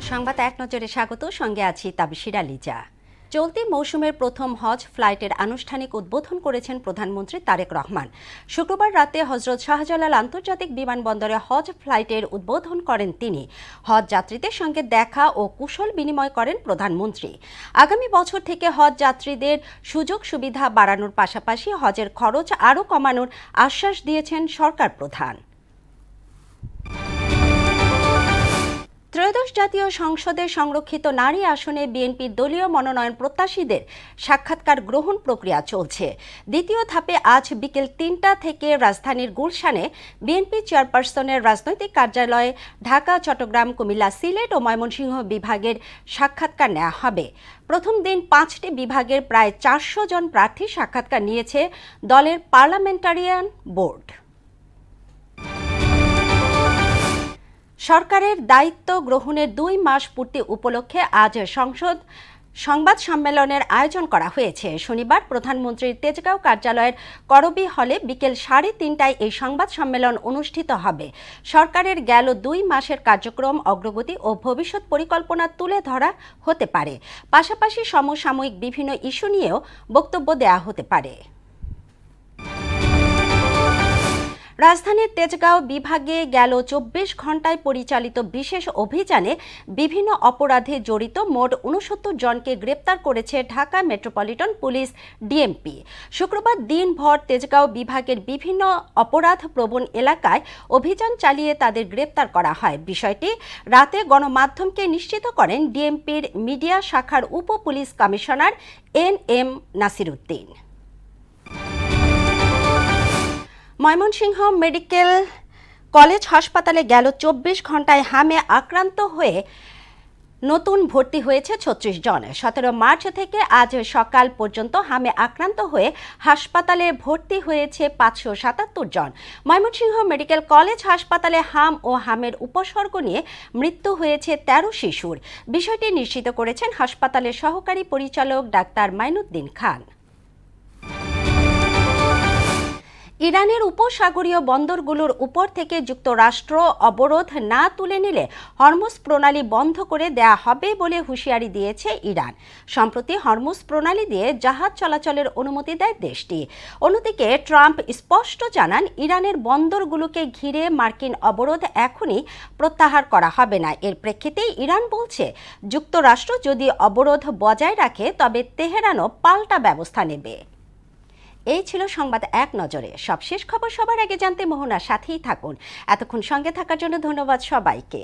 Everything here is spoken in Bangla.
সংবাদ এক নজরে স্বাগত, সঙ্গে আছি তাবিশিরা লিজা। চলতি মৌসুমের প্রথম হজ ফ্লাইটের আনুষ্ঠানিক উদ্বোধন করেছেন প্রধানমন্ত্রী তারেক রহমান। শুক্রবার রাতে হজরত শাহজালাল আন্তর্জাতিক বিমানবন্দরে হজ ফ্লাইটের উদ্বোধন করেন তিনি। হজ যাত্রীদের সঙ্গে দেখা ও কুশল বিনিময় করেন প্রধানমন্ত্রী। আগামী বছর থেকে হজ যাত্রীদের সুযোগ সুবিধা বাড়ানোর পাশাপাশি হজের খরচ আরও কমানোর আশ্বাস দিয়েছেন সরকার প্রধান। ত্রয়োদশ জাতীয় সংসদের সংরক্ষিত নারী আসনে বিএনপির দলীয় মনোনয়ন প্রত্যাশীদের সাক্ষাৎকার গ্রহণ প্রক্রিয়া চলছে। দ্বিতীয় ধাপে আজ বিকেল ৩টা থেকে রাজধানীর গুলশানে বিএনপি চেয়ারপারসনের রাজনৈতিক কার্যালয়ে ঢাকা, চট্টগ্রাম, কুমিল্লা, সিলেট ও ময়মনসিংহ বিভাগের সাক্ষাৎকার নেওয়া হবে। প্রথম দিন 5টি বিভাগের প্রায় 400 জন প্রার্থী সাক্ষাৎকার নিয়েছে দলের পার্লামেন্টারিয়ান বোর্ড। সরকারের দায়িত্ব গ্রহণের 2 মাস পূর্তি উপলক্ষে আজ সংবাদ সম্মেলনের আয়োজন করা হয়েছে। শনিবার প্রধানমন্ত্রীর তেজগাঁও কার্যালয়ের করবি হলে বিকেল 3:30টায় এই সংবাদ সম্মেলন অনুষ্ঠিত হবে। সরকারের গেল 2 মাসের কার্যক্রম, অগ্রগতি ও ভবিষ্যৎ পরিকল্পনা তুলে ধরা হতে পারে। পাশাপাশি সমসাময়িক বিভিন্ন ইস্যু নিয়েও বক্তব্য দেওয়া হতে পারে। রাজধানীর তেজগাঁও বিভাগে গেল 24 ঘণ্টায় পরিচালিত বিশেষ অভিযানে বিভিন্ন অপরাধে জড়িত মোট 69 জনকে গ্রেপ্তার করেছে ঢাকা মেট্রোপলিটন পুলিশ ডিএমপি। শুক্রবার দিনভর তেজগাঁও বিভাগের বিভিন্ন অপরাধপ্রবণ এলাকায় অভিযান চালিয়ে তাদের গ্রেপ্তার করা হয়। বিষয়টি রাতে গণমাধ্যমকে নিশ্চিত করেন ডিএমপির মিডিয়া শাখার উপ police commissioner NM Nasiruddin. Mymensingh medical college হাসপাতালে গেল 24 ঘণ্টায় হামে আক্রান্ত হয়ে নতুন ভর্তি হয়েছে 36 জন। 17 মার্চ থেকে আজ সকাল পর্যন্ত হামে আক্রান্ত হয়ে হাসপাতালে ভর্তি হয়েছে 577 জন। ময়মনসিংহ মেডিকেল কলেজ হাসপাতালে হাম ও হামের উপসর্গ নিয়ে মৃত্যু হয়েছে 13 শিশুর। বিষয়টি নিশ্চিত করেছেন হাসপাতালের সহকারী পরিচালক ডাক্তার মাইনুদ্দিন খান। ইরানের উপসাগরীয় বন্দরগুলোর উপর থেকে যুক্তরাষ্ট্র অবরোধ না তুলে নিলে হরমুজ প্রণালী বন্ধ করে দেয়া হবে বলে হুঁশিয়ারি দিয়েছে ইরান। সম্প্রতি হরমুজ প্রণালী দিয়ে জাহাজ চলাচলের অনুমতি দেয় দেশটি। অন্যদিকে ট্রাম্প স্পষ্ট জানান, ইরানের বন্দরগুলোকে ঘিরে মার্কিন অবরোধ এখনই প্রত্যাহার করা হবে না। এর প্রেক্ষিতেই ইরান বলছে, যুক্তরাষ্ট্র যদি অবরোধ বজায় রাখে তবে তেহরানও পাল্টা ব্যবস্থা নেবে। এই ছিল সংবাদ এক নজরে। সবশেষ খবর সবার আগে জানতে মোহনার সাথেই থাকুন। এতক্ষণ সঙ্গে থাকার জন্য ধন্যবাদ সবাইকে।